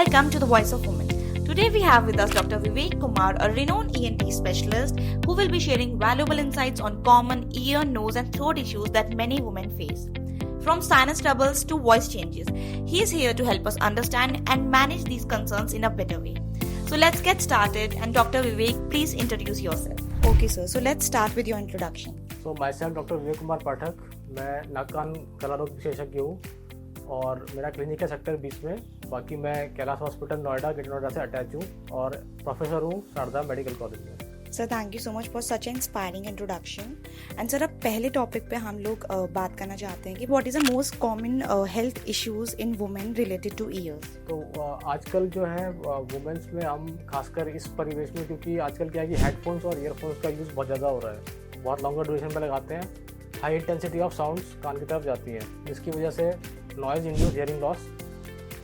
Welcome to the Voice of Women. Today we have with us Dr. Vivek Kumar, a renowned ENT specialist who will be sharing valuable insights on common ear, nose and throat issues that many women face. From sinus troubles to voice changes, he is here to help us understand and manage these concerns in a better way. So let's get started, and Dr. Vivek, please introduce yourself. Okay sir, so let's start with your introduction. So myself Dr. Vivek Kumar Pathak, मैं नाक कान गला रोग विशेषज्ञ हूँ और मेरा clinic है sector 20 में. बाकी मैं कैलाश हॉस्पिटल नोएडा ग्रेटर नोएडा से अटैच हूँ और प्रोफेसर हूँ शारदा मेडिकल कॉलेज में. Sir thank you so much for such inspiring introduction. And sir अब पहले टॉपिक पे हम लोग बात करना चाहते हैं कि what is the most common health issues in women related two years. तो आजकल जो है वुमेन्स में हम खासकर इस परिवेश में, क्योंकि आजकल क्या है कि हेडफोन्स और ईयरफोन्स का यूज़ बहुत ज़्यादा हो रहा है, बहुत लॉन्गर ड्यूरेशन पे लगाते हैं, हाई इंटेंसिटी ऑफ साउंड्स कान की तरफ जाती हैं, जिसकी वजह से नॉइज़ इंड्यूस हियरिंग लॉस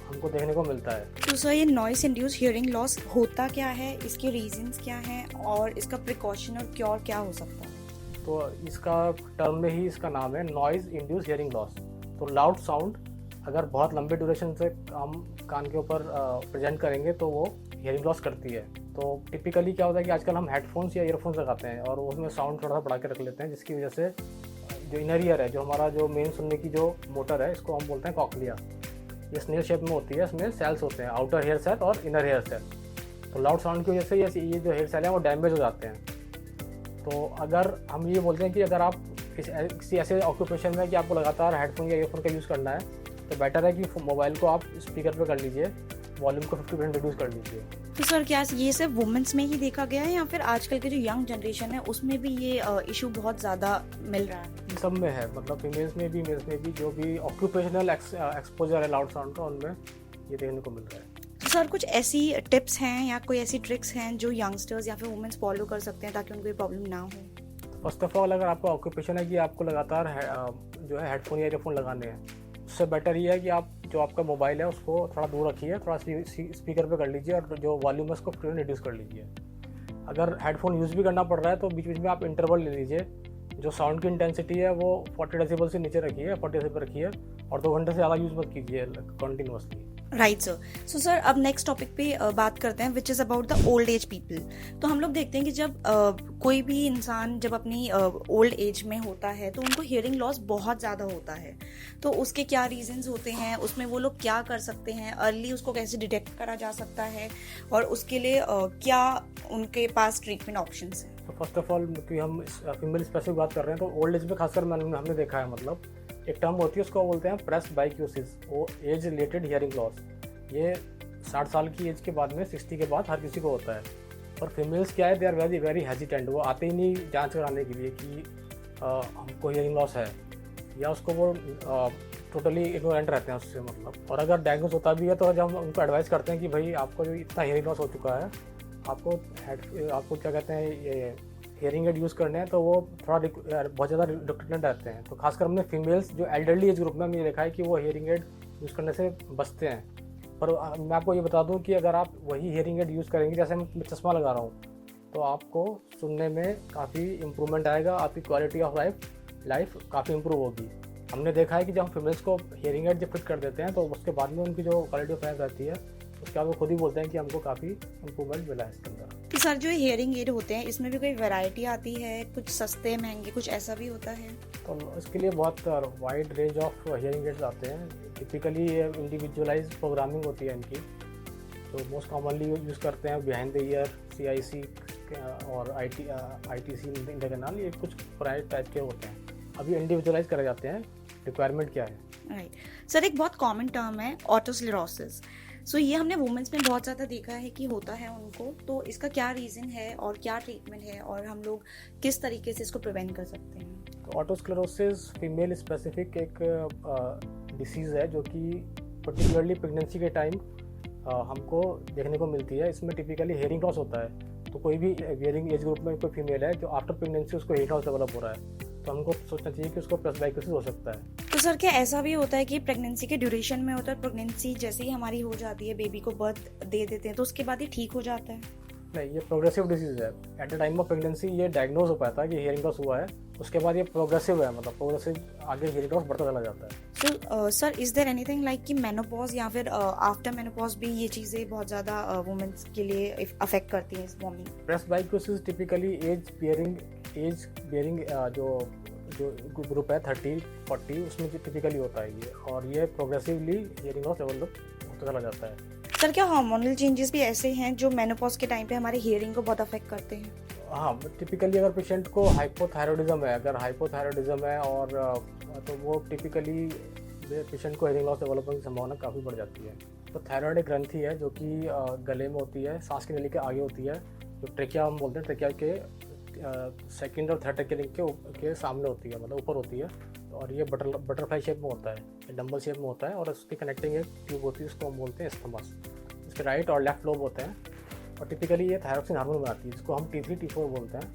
हमको देखने को मिलता है. तो सर ये नॉइस इंड्यूस हियरिंग लॉस होता क्या है, इसके रीजंस क्या हैं और इसका प्रिकॉशन और क्योर क्या हो सकता है? तो इसका टर्म में ही इसका नाम है नॉइज़ इंड्यूस हियरिंग लॉस. तो लाउड साउंड अगर बहुत लंबे ड्यूरेशन से हम कान के ऊपर प्रेजेंट करेंगे तो वो हियरिंग लॉस करती है. तो टिपिकली क्या होता है कि आजकल हम हेडफोन्स या ईयरफोन्स लगाते हैं और उसमें साउंड थोड़ा सा बढ़ा के रख लेते हैं, जिसकी वजह से जो इनर ईयर है, जो हमारा जो मेन सुनने की जो मोटर है, इसको हम बोलते हैं कॉक्लिया. ये स्नेल शेप में होती है, इसमें सेल्स होते हैं, आउटर हेयर सेल और इनर हेयर सेल. तो लाउड साउंड की वजह से ये जो हेयर सेल हैं वो डैमेज हो जाते हैं. तो अगर हम ये बोलते हैं कि अगर आप किसी ऐसे ऑक्यूपेशन में कि आपको लगातार हेडफोन या ईयरफोन का यूज़ करना है, तो बेटर है कि मोबाइल को आप स्पीकर पे कर लीजिए, वॉल्यूम को 50% रिड्यूस कर लीजिए. तो सर क्या ये सिर्फ वुमेन्स में ही देखा गया है या फिर आजकल के जो यंग जनरेशन है उसमें भी ये इशू बहुत ज़्यादा मिल रहा है? सब में है, मतलब फीमेल्स में भी मेल्स में भी, जो भी ऑक्यूपेशनल एक्सपोजर है लाउड साउंड का, उनमें ये देखने को मिल रहा है. तो सर कुछ ऐसी टिप्स हैं या कोई ऐसी ट्रिक्स हैं जो यंगस्टर्स या फिर वुमेन्स फॉलो कर सकते हैं ताकि उनको ये प्रॉब्लम ना हो? फर्स्ट ऑफ ऑल, अगर आपका ऑक्यूपेशन है कि आपको लगातार जो है हेडफोन या ईयरफोन लगाने हैं, उससे बेटर ये है कि आप जो आपका मोबाइल है उसको थोड़ा दूर रखिए, थोड़ा स्पीकर पे कर लीजिए और जो वॉल्यूम है उसको 50% रिड्यूस कर लीजिए. अगर हेडफोन यूज़ भी करना पड़ रहा है तो बीच बीच में आप इंटरवल ले लीजिए. जो साउंड की इंटेंसिटी है वो 40 डेसिबल से नीचे रखिए, 40 डेसिबल रखिए और 2 घंटे से ज़्यादा यूज़ मत कीजिए continuously. Right sir. So sir अब नेक्स्ट टॉपिक पे बात करते हैं which is about the old age people. तो हम लोग देखते हैं कि जब कोई भी इंसान जब अपनी ओल्ड एज में होता है तो उनको हियरिंग लॉस बहुत ज़्यादा होता है. तो उसके क्या रीजंस होते हैं, उसमें वो लोग क्या कर सकते हैं, अर्ली उसको कैसे डिटेक्ट करा जा सकता है और उसके लिए क्या उनके पास ट्रीटमेंट ऑप्शंस हैं? तो फर्स्ट ऑफ ऑल, क्योंकि हम फीमेल स्पेसिफिक बात कर रहे हैं, तो ओल्ड एज में खासकर हमने देखा है, मतलब एक टर्म होती है, उसको बोलते हैं प्रेस्बाइक्यूसिस, वो एज रिलेटेड हियरिंग लॉस. ये 60 साल की एज के बाद में, 60 के बाद हर किसी को होता है. और फीमेल्स क्या है, they are very very hesitant. वो आते ही नहीं जांच कराने के लिए कि हमको हियरिंग लॉस है, या उसको वो टोटली इग्नोरेंट रहते हैं उससे, मतलब. और अगर डायग्नोस होता भी है तो जब हम उनको एडवाइस करते हैं कि भाई आपको जो इतना हियरिंग लॉस हो चुका है, आपको क्या कहते हैं, ये हियरिंग एड यूज़ करने हैं, तो वो थोड़ा बहुत ज़्यादा रिडक्टेंट रहते हैं. तो खासकर हमने फीमेल्स जो एल्डरली एज ग्रुप में हमने देखा है कि वो हियरिंग एड यूज़ करने से बचते हैं. पर मैं आपको ये बता दूं कि अगर आप वही हियरिंग एड यूज़ करेंगे, जैसे मैं चश्मा लगा रहा हूँ, तो आपको सुनने में काफ़ी इम्प्रूवमेंट आएगा, आपकी क्वालिटी ऑफ लाइफ काफ़ी इम्प्रूव होगी. हमने देखा है कि जब हम फीमेल्स को हियरिंग एड जब फिट कर देते हैं तो उसके बाद में उनकी जो क्वालिटी ऑफ लाइफ रहती है, उसके बाद वो खुद ही बोलते हैं कि हमको काफ़ी इम्प्रूवमेंट मिला है इसके अंदर. तो सर जो हियरिंग एड होते हैं इसमें भी कोई वैरायटी आती है, कुछ सस्ते महंगे कुछ ऐसा भी होता है? तो इसके लिए बहुत wide range of hearing aids आते हैं. टिपिकली इंडिविजुअलाइज प्रोग्रामिंग होती है इनकी. तो मोस्ट कॉमनली यूज़ करते हैं बिहाइंड द ईयर, CIC और ITC इंटरनल, ये कुछ प्राइवेट टाइप के होते हैं. अभी इंडिविजुअलाइज करे जाते हैं. रिक्वायरमेंट क्या है? राइट सर, एक बहुत कॉमन टर्म है ऑटोस्क्लेरोसिस. सो ये हमने वुमेन्स में बहुत ज़्यादा देखा है कि होता है उनको. तो इसका क्या रीज़न है और क्या ट्रीटमेंट है और हम लोग किस तरीके से इसको प्रिवेंट कर सकते हैं? तो ऑटोस्क्लेरोसिस फीमेल स्पेसिफिक एक डिसीज़ है जो कि पर्टिकुलरली प्रेगनेंसी के टाइम हमको देखने को मिलती है. इसमें टिपिकली हेयरिंग लॉस होता है. तो कोई भी हेयरिंग एज ग्रुप में कोई फीमेल है जो आफ्टर प्रेगनेंसी उसको हेयरिंग लॉस डेवलप हो रहा है, तो हमको सोचना चाहिए कि उसको प्रेस्बाइक्यूसिस हो सकता है. तो सर क्या ऐसा भी होता है कि प्रेगनेंसी के ड्यूरेशन में होता है, प्रेगनेंसी जैसे ही हमारी हो जाती है, बेबी को बर्थ दे देते हैं, तो उसके बाद ही ठीक हो जाता है? नहीं, ये प्रोग्रेसिव डिजीज़ है। At the time of pregnancy ये डायग्नोज हो पाता है कि हियरिंग लॉस हुआ है, उसके बाद ये प्रोग्रेसिव है, मतलब प्रोग्रेसिव आगे हियरिंग लॉस बढ़ता चला जाता है। So sir, is there anything like कि मेनोपॉज या फिर आफ्टर मेनोपॉज भी ये चीज़ें बहुत ज़्यादा वुमेन्स के लिए अफेक्ट करती हैं इस वॉमिंग? प्रेस बाइक्यूसिस टिपिकली एज बियरिंग जो ग्रुप है 30-40 उसमें टिपिकली होता है ये, और ये प्रोग्रेसिवली हियरिंग लॉस डेवलप होता चला जाता है। सर, क्या हार्मोनल चेंजेस भी ऐसे हैं जो मेनोपॉज के टाइम पे हमारे हियरिंग को बहुत अफेक्ट करते हैं? हाँ, टिपिकली अगर पेशेंट को हाइपोथायरॉयडिज्म है, अगर हाइपोथायरॉयडिज्म है और तो वो टिपिकली पेशेंट को हियरिंग लॉस डेवलप होने की संभावना काफ़ी बढ़ जाती है। तो थायराइड एक ग्रंथि है जो कि गले में होती है, सांस की नली के आगे होती है, जो ट्रेकिया हम बोलते हैं, ट्रेकिया के सेकंड और थर्ड ट्रेकिया के सामने होती है, मतलब ऊपर होती है, और ये बटरफ्लाई शेप में होता है, डंबल शेप में होता है, और उसकी कनेक्टिंग एक ट्यूब होती है, उसको हम बोलते हैं एस्थमस। इसके राइट और लेफ्ट लोब होते हैं, और टिपिकली ये थायरॉक्सिन हार्मोन बनाती है, जिसको हम T3 T4 बोलते हैं,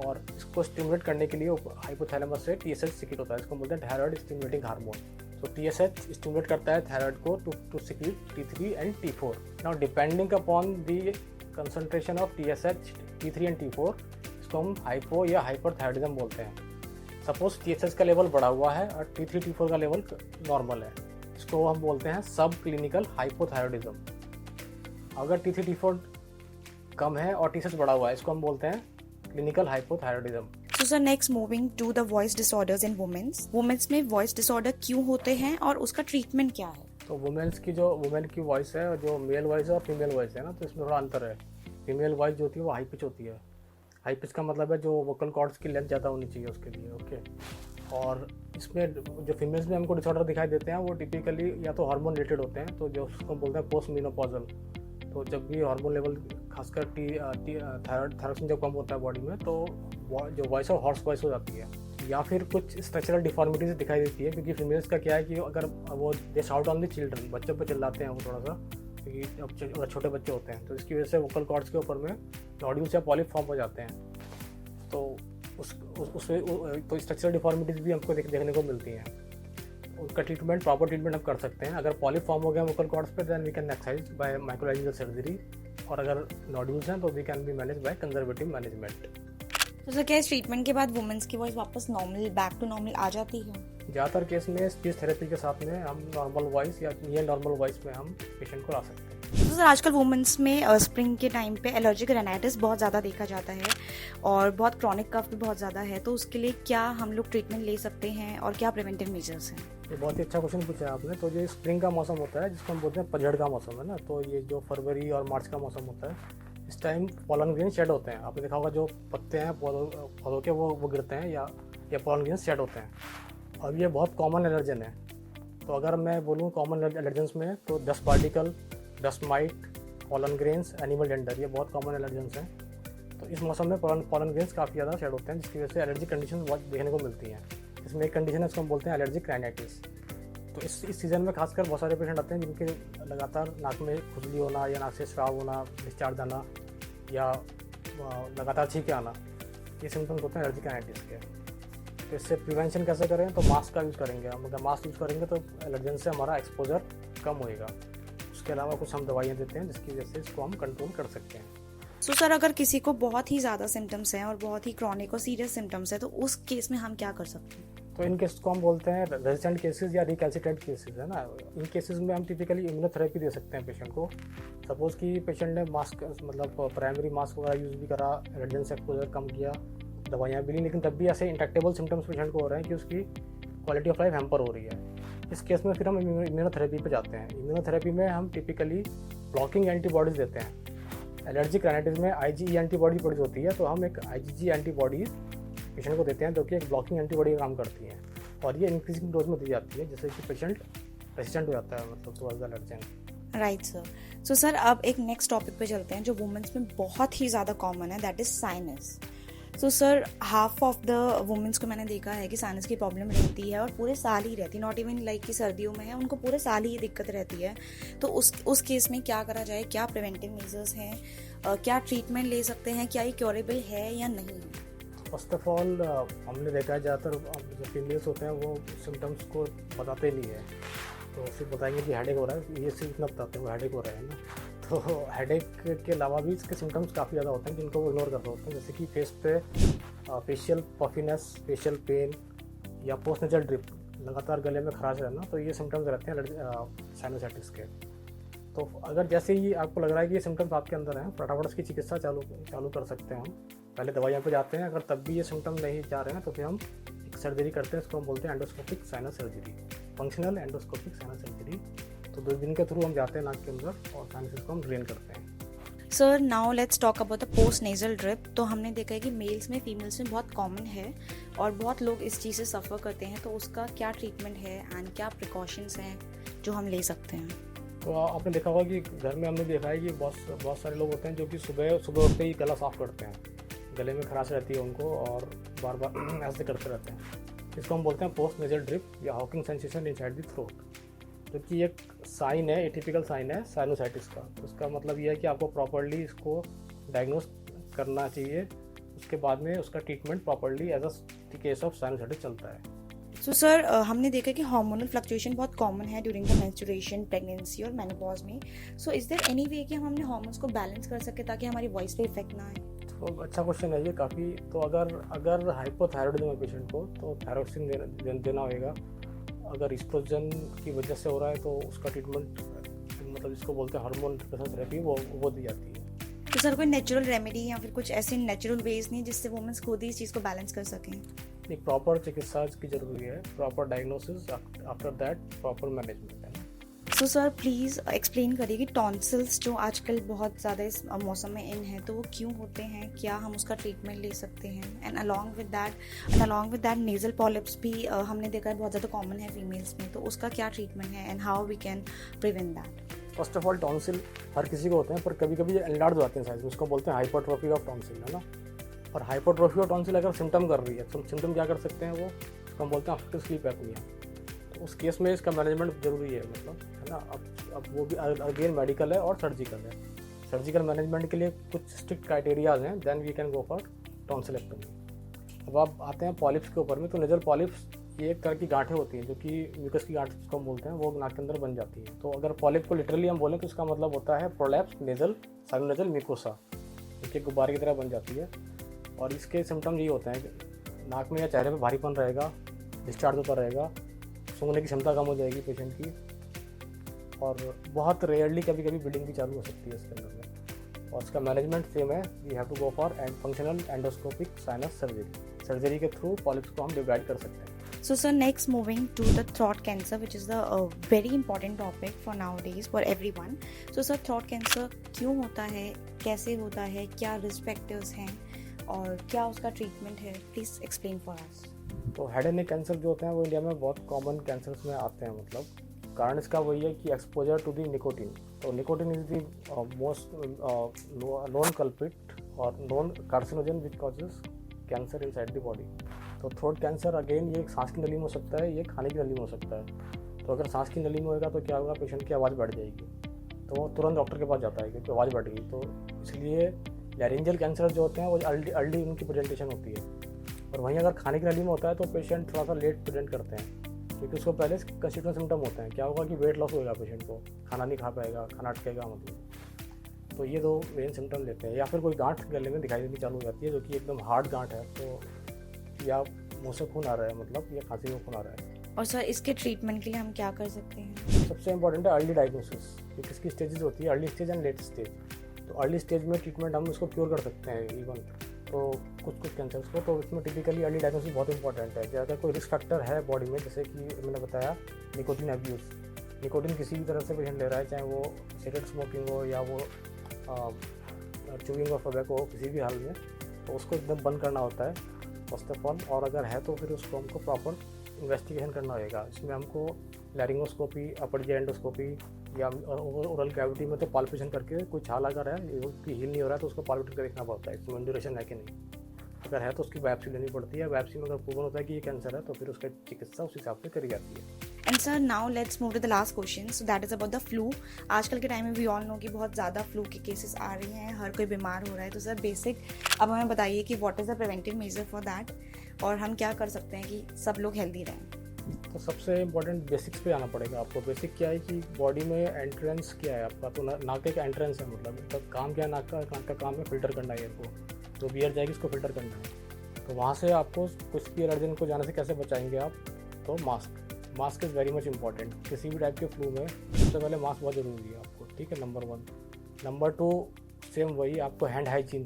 और इसको स्टिमुलेट करने के लिए हाइपोथैलेमस से TSH सिक्रीट होता है, इसको बोलते हैं थायराइड स्टिमुलेटिंग हार्मोन। तो TSH स्टिमुलेट करता है थायराइड को to secrete T3 and T4। Now depending upon the concentration of TSH, T3 and T4, इसको हम हाइपो या हाइपरथायरॉयडिज्म बोलते हैं। सपोज TSH का लेवल बढ़ा हुआ है और T3 T4 का लेवल नॉर्मल है, इसको हम बोलते हैं सब क्लिनिकल हाइपोथायरॉयडिज्म। अगर T3 T4 कम है और TSH बढ़ा हुआ है, इसको हम बोलते हैं clinical hypothyroidism. So sir, next moving to the voice disorders in womens में वॉइस डिसऑर्डर क्यों होते हैं और उसका ट्रीटमेंट क्या है? तो वुमेन की वॉइस है, जो मेल वॉइस है और फीमेल वॉइस है ना, तो इसमें थोड़ा अंतर है। फीमेल वॉइस जो होती है वो हाई पिच होती है। हाई पिच का मतलब है जो वोकल कॉर्ड्स की लेंथ ज़्यादा होनी चाहिए उसके लिए, ओके। और इसमें जो फीमेल्स में हमको डिसऑर्डर दिखाई देते हैं वो टिपिकली या तो हार्मोन रिलेटेड होते हैं, तो जो उसको बोलते हैं पोस्ट मेनोपॉजल। तो जब भी हार्मोन लेवल खासकर थायरॉक्सिन जब कम होता है बॉडी में, तो जो वॉइस है हॉर्स वॉइस हो जाती है, या फिर कुछ स्ट्रक्चरल डिफॉर्मिटीज दिखाई देती है, क्योंकि फीमेल्स का क्या है कि अगर वो दे शाउट ऑन द चिल्ड्रन, बच्चों पर चिल्लाते हैं वो थोड़ा सा, क्योंकि अब छोटे बच्चे होते हैं, तो इसकी वजह से वोकल कॉर्ड्स के ऊपर में नोड्यूल्स या पॉलिप फॉर्म हो जाते हैं। तो तो स्ट्रक्चरल डिफॉर्मिटीज भी हमको देखने को मिलती हैं। उसका ट्रीटमेंट, प्रॉपर ट्रीटमेंट हम कर सकते हैं। अगर पॉलिप फॉर्म हो गया वोकल कॉर्ड्स पे, then we can exercise by microlaryngeal surgery, और अगर नोड्यूल्स हैं तो we can be manage by conservative management. तो सर, क्या इस ट्रीटमेंट के बाद वुमेन्स की वॉइस वापस बैक टू नॉर्मल आ जाती है? ज़्यादातर केस में स्पीच थेरेपी के साथ में हम नॉर्मल वॉइस या नियर नॉर्मल वॉइस में हम पेशेंट को ला सकते हैं। तो सर, आजकल वुमेन्स में स्प्रिंग के टाइम पे एलर्जिक रेनाइटिस बहुत ज़्यादा देखा जाता है, और बहुत क्रॉनिक कफ भी बहुत ज़्यादा है, तो उसके लिए क्या हम लोग ट्रीटमेंट ले सकते हैं और क्या प्रिवेंटिव मेजर्स हैं? ये बहुत ही अच्छा क्वेश्चन पूछा है आपने। तो जो स्प्रिंग का मौसम होता है, जिसको हम बोलते हैं पतझड़ का मौसम है ना, तो ये जो फरवरी और मार्च का मौसम होता है, इस टाइम पॉलन ग्रेन शेड होते हैं। आपने देखा होगा जो पत्ते हैं पौधों के वो गिरते हैं या पॉलन ग्रेन शेड होते हैं, और ये बहुत कॉमन एलर्जन है। तो अगर मैं बोलूँ कॉमन एलर्जेंस में, तो dust particle, dust might, pollen grains, animal dander, ये बहुत कॉमन एलर्जेंस हैं। तो इस मौसम में पॉलन ग्रेन्स काफ़ी ज़्यादा शेड होते हैं, जिसकी वजह से एलर्जी कंडीशन बहुत देखने को मिलती हैं। इसमें एक कंडीशन है, इसको हम बोलते हैं एलर्जिक राइनाइटिस। तो इस सीज़न में खासकर बहुत सारे पेशेंट आते हैं जिनके लगातार नाक में खुजली होना या नाक से स्राव होना, डिस्चार्ज आना, या लगातार छींके आना, ये सिम्टम्स होते हैं एलर्जिक राइनाइटिस के। तो इससे प्रिवेंशन कैसे करें? तो मास्क का यूज़ करेंगे हम। अगर मास्क यूज़ करेंगे तो एलर्जन से हमारा एक्सपोजर कम होएगा। उसके अलावा कुछ हम दवाइयाँ देते हैं जिसकी वजह से इसको हम कंट्रोल कर सकते हैं। सो सर, अगर किसी को बहुत ही ज़्यादा सिम्टम्स हैं और बहुत ही क्रॉनिक और सीरियस सिम्टम्स है, तो उस केस में हम क्या कर सकते हैं? तो इन केसेस को हम बोलते हैं रेजिस्टेंट केसेस या रिकैल्सिट्रेंट केसेस, है ना। इन केसेस में हम टिपिकली इम्यूनोथेरेपी दे सकते हैं पेशेंट को। सपोज़ कि पेशेंट ने मास्क, मतलब प्राइमरी मास्क वगैरह यूज़ भी करा, एलर्जन से एक्सपोजर कम किया, दवाइयाँ भी ली, लेकिन तब भी ऐसे इंट्रैक्टेबल सिम्टम्स पेशेंट को हो रहे हैं कि उसकी क्वालिटी ऑफ लाइफ हैम्पर हो रही है। इस केस में फिर हम इम्यूनोथेरेपी पे जाते हैं। इम्यूनोथेरेपी में हम टिपिकली ब्लॉकिंग एंटीबॉडीज़ देते हैं। एलर्जिक राइनाइटिस में IgE एंटीबॉडी प्रोड्यूस होती है, तो हम एक IgG एंटीबॉडीज़ पेशेंट को देते हैं, जो कि एक ब्लॉकिंग एंटीबॉडी का काम करती हैं, और ये इंक्रीजिंग डोज में दी जाती है, जिससे कि पेशेंट रेजिस्टेंट हो जाता है, मतलब towards the allergen. Right sir. So sir, अब एक नेक्स्ट टॉपिक पे चलते हैं जो वुमेन्स में बहुत ही ज़्यादा कॉमन है, that is sinus. So sir, half of the womens को मैंने देखा है कि साइनस की प्रॉब्लम रहती है और पूरे साल ही रहती है, नॉट इवन लाइक कि सर्दियों में है, उनको पूरे साल ही ये दिक्कत रहती है। तो उस केस में क्या करा जाए? क्या प्रिवेंटिव मेजर्स हैं? क्या ट्रीटमेंट ले सकते हैं? क्या ये क्योरेबल है या नहीं? फर्स्ट ऑफ ऑल हमने देखा है ज़्यादातर जो फीमेल्स होते हैं वो सिम्टम्स को बताते नहीं है, तो सिर्फ बताएंगे कि हेडेक हो रहा है, ये सिर्फ इतना बताते हैं वो हेडेक हो रहा है ना। तो हेडेक के अलावा भी इसके सिम्टम्स काफ़ी ज़्यादा होते हैं जिनको वो इग्नोर कर रहे होते हैं, जैसे कि फेस पे फेशियल पफिनेस, फेशियल पेन या पोस्ट नेजल ड्रिप, लगातार गले में खराश रहना, तो ये सिम्टम्स रहते हैं साइनोसाइटिस के। तो अगर जैसे ही आपको लग रहा है कि ये सिम्टम्स आपके अंदर हैं, फटाफट इसकी चिकित्सा चालू कर सकते हैं हम। पहले दवाइयों पे जाते हैं, अगर तब भी ये सिम्टम नहीं जा रहे हैं तो फिर हम एक सर्जरी करते हैं, इसको हम बोलते हैं endoscopic sinus surgery, functional endoscopic sinus surgery. तो दूरबीन के थ्रू हम जाते हैं नाक के अंदर और साइनस को हम ड्रेन करते हैं। Sir now let's talk about the post nasal drip. तो हमने देखा है कि मेल्स में फीमेल्स में बहुत कॉमन है और बहुत लोग इस चीज़ से सफ़र करते हैं, तो उसका क्या ट्रीटमेंट है एंड क्या प्रिकॉशंस हैं जो हम ले सकते हैं? तो आपने देखा होगा कि घर में हमने देखा है कि बहुत सारे लोग होते हैं जो कि सुबह उठते ही गला साफ़ करते हैं, गले में खराश रहती है उनको और बार बार ऐसे करते रहते हैं। इसको हम बोलते हैं पोस्ट नेजल ड्रिप या Hawking sensation inside the throat, जो कि एक साइन है, एटिपिकल साइन है साइनोसाइटिस का। तो उसका मतलब ये है कि आपको प्रॉपर्ली इसको डायग्नोस करना चाहिए, उसके बाद में उसका treatment properly as a case of sinusitis चलता है। सो सर हमने देखा कि हार्मोनल फ्लक्चुएशन बहुत कॉमन है ड्यूरिंग द मेंस्ट्रुएशन, प्रेगनेंसी और मेनोपॉज में। So is there any way कि हम अपने हार्मोन्स को बैलेंस कर सके ताकि हमारी वॉइस पे इफेक्ट ना आए? तो अच्छा क्वेश्चन है ये काफ़ी। तो अगर हाइपोथायरॉइडिज्म है पेशेंट को तो थायरॉक्सिन देना होगा। अगर इस्ट्रोजन की वजह से हो रहा है तो उसका ट्रीटमेंट, मतलब इसको बोलते हैं हार्मोन थेरेपी, वो दी जाती है। तो सर कोई नेचुरल रेमेडी या फिर कुछ ऐसे नेचुरल वेज नहीं जिससे वुमेन्स खुद ही इस चीज़ को बैलेंस कर सकें? एक प्रॉपर चिकित्सा की जरूरी है, proper diagnosis, after that proper management है। सो सर प्लीज़ एक्सप्लेन करिए कि टॉन्सिल्स जो आजकल बहुत ज़्यादा इस मौसम में इन है तो वो क्यों होते हैं, क्या हम उसका ट्रीटमेंट ले सकते हैं? And along with that nasal polyps भी हमने देखा है बहुत ज़्यादा कॉमन है फीमेल्स में, तो उसका क्या ट्रीटमेंट है and how we can prevent that? First of all tonsil हर किसी को होते हैं, पर कभी कभी ये एनलार्ज हो जाते हैं साइज में, उसको बोलते हैं हाइपरट्रोफी ऑफ टॉन्सिल, है ना। और हाइपरट्रोफी ऑफ टॉन्सिल अगर सिम्टम कर रही है तो सिम्टम क्या कर सकते हैं वो, उसको हम बोलते हैं ऑब्स्ट्रक्टिव स्लीप एपनिया। तो उस केस में इसका मैनेजमेंट जरूरी है, मतलब, है ना। अब वो भी अगेन मेडिकल है और सर्जिकल है। सर्जिकल मैनेजमेंट के लिए कुछ स्ट्रिक्ट क्राइटेरियाज हैं, then we can go for tonsillectomy. अब आप आते हैं पॉलिप्स के ऊपर में, तो नेजल पॉलिप्स ये एक तरह की गांठें होती हैं जो कि म्यूकस की गांठ जिसको हम बोलते हैं, वो नाक के अंदर बन जाती है। तो अगर पॉलिप को लिटरली हम बोलें तो इसका मतलब होता है प्रोलैप्स नेजल साइनोनेजल म्यूकोसा, जो कि गुब्बारे की तरह बन जाती है। और इसके सिम्टम यही होते हैं कि नाक में या चेहरे पे भारीपन रहेगा, डिस्चार्ज होता रहेगा, सूंघने की क्षमता कम हो जाएगी पेशेंट की, और बहुत रेयरली कभी कभी ब्लीडिंग भी चालू हो सकती है इसके अंदर में। और इसका मैनेजमेंट सेम है, we have to go for functional endoscopic sinus surgery. Surgery के थ्रू पॉलिप्स को हम डिवाइड कर सकते हैं। So sir, next moving to the throat cancer, which is the very important topic for nowadays for everyone. So sir, throat cancer क्यों होता है, कैसे होता है, क्या रिस्क फैक्टर्स हैं और क्या उसका ट्रीटमेंट है? Please explain for us. तो हेड एंड नेक कैंसर जो होते हैं वो इंडिया में बहुत कॉमन कैंसर्स में आते हैं। मतलब कारण इसका वही है कि एक्सपोजर टू दी निकोटिन। तो nicotine is the most known culprit और known carcinogen which causes cancer inside the body. तो थ्रोट कैंसर अगेन ये सांस की नली में हो सकता है, ये खाने की नली में हो सकता है। तो अगर सांस की नली में होगा तो क्या होगा, पेशेंट की आवाज़ बढ़ जाएगी, तो वो तुरंत डॉक्टर के पास जाता है क्योंकि आवाज़ बढ़ गई। तो इसलिए लैरिंजियल कैंसर जो होते हैं वो अर्ली उनकी प्रेजेंटेशन होती है। और वहीं अगर खाने की नली में होता है तो पेशेंट थोड़ा सा लेट प्रेजेंट करते हैं, क्योंकि उसको पहले कंस्टिट्यूएंट सिम्टम होते हैं। क्या होगा कि वेट लॉस होगा पेशेंट को, खाना नहीं खा पाएगा, खाना अटकेगा, मतलब। तो ये दो मेन सिम्टम लेते हैं। या फिर कोई गांठ गले में दिखाई देनी चालू हो जाती है जो कि एकदम हार्ड गांठ है, तो या मुँह से खून आ रहा है, मतलब, या खांसी में खून आ रहा है। और सर इसके ट्रीटमेंट के लिए हम क्या कर सकते हैं? सबसे इंपॉर्टेंट है अर्ली डायग्नोसिस, कि किसकी स्टेजेस होती है, early stage and let stage. तो अर्ली स्टेज में ट्रीटमेंट हम उसको क्योर कर सकते हैं इवन, तो कुछ कैंसर्स को। तो इसमें टिपिकली अर्ली डायग्नोसिस बहुत इंपॉर्टेंट है। अगर कोई रिस्क फैक्टर है बॉडी में, जैसे कि मैंने बताया निकोटिन अब्यूज़, निकोटिन किसी भी तरह से पेशेंट ले रहा है, चाहे वो सिगरेट स्मोकिंग हो या वो च्यूइंग ऑफ टोबैको हो, किसी भी हाल में, तो उसको एकदम बंद करना होता है फर्स्ट ऑफ ऑल। और अगर है तो फिर उसको हमको प्रॉपर इन्वेस्टिगेशन करना होगा। इसमें हमको लैरिंगोस्कोपी, अपर जी एंडोस्कोपी या ओरल कैविटी में तो पाल्पेशन करके कोई छाल अगर है कि हील नहीं हो रहा है तो उसको पाल्पेट कर देखना पड़ता है इसमें इंड्यूरेशन है कि नहीं। अगर है तो उसकी बायोप्सी लेनी पड़ती है। बायोप्सी में अगर प्रूवन होता है कि ये कैंसर है तो फिर उसका चिकित्सा उस हिसाब से करी जाती है। And sir now let's move to the last question, so that is about the flu. आजकल के टाइम में वी ऑल नो कि बहुत ज़्यादा फ्लू के केसेस आ रही हैं, हर कोई बीमार हो रहा है। तो सर बेसिक अब हमें बताइए कि what is the preventive measure for that और हम क्या कर सकते हैं कि सब लोग हेल्दी रहें। तो सबसे इम्पोर्टेंट बेसिक्स पे आना पड़ेगा आपको। बेसिक क्या है कि बॉडी में एंट्रेंस क्या है आपका, तो नाक एक एंट्रेंस है, मतलब तो काम क्या है, नाक का काम है फिल्टर करना एयर को, तो भी एयर जाएगी इसको फिल्टर करना है। तो वहाँ से आपको कुछ भी एलर्जन को जाने से कैसे बचाएंगे आप, तो mask is very much important. किसी भी टाइप के फ्लू में सबसे पहले मास्क बहुत ज़रूरी है आपको, ठीक है, नंबर 1। नंबर 2 सेम वही, आपको हैंड हाइजीन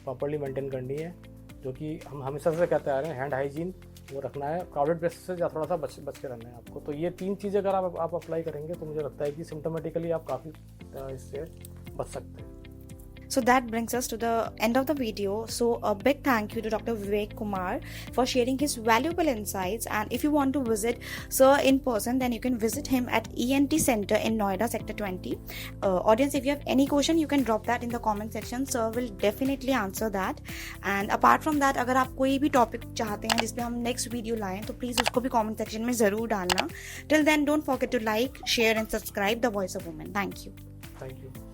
प्रॉपर्ली मेंटेन करनी है, जो कि हम हमेशा से कहते आ रहे हैं, हैंड हाइजीन वो रखना है, क्राउडेड प्लेस से थोड़ा सा बच के रहना है आपको। तो ये 3 चीज़ें अगर आप अप्लाई करेंगे तो मुझे लगता है कि सिम्टोमेटिकली आप काफ़ी इससे बच सकते हैं। So that brings us to the end of the video. So a big thank you to Dr. Vivek Kumar for sharing his valuable insights. And if you want to visit Sir in person, then you can visit him at ENT Center in Noida, Sector 20. Audience, if you have any question, you can drop that in the comment section. Sir will definitely answer that. And apart from that, अगर आप कोई भी topic चाहते हैं जिसपे हम next video लाएं, तो please उसको भी comment section में ज़रूर डालना. Till then, don't forget to like, share and subscribe The Voice of Women. Thank you. Thank you.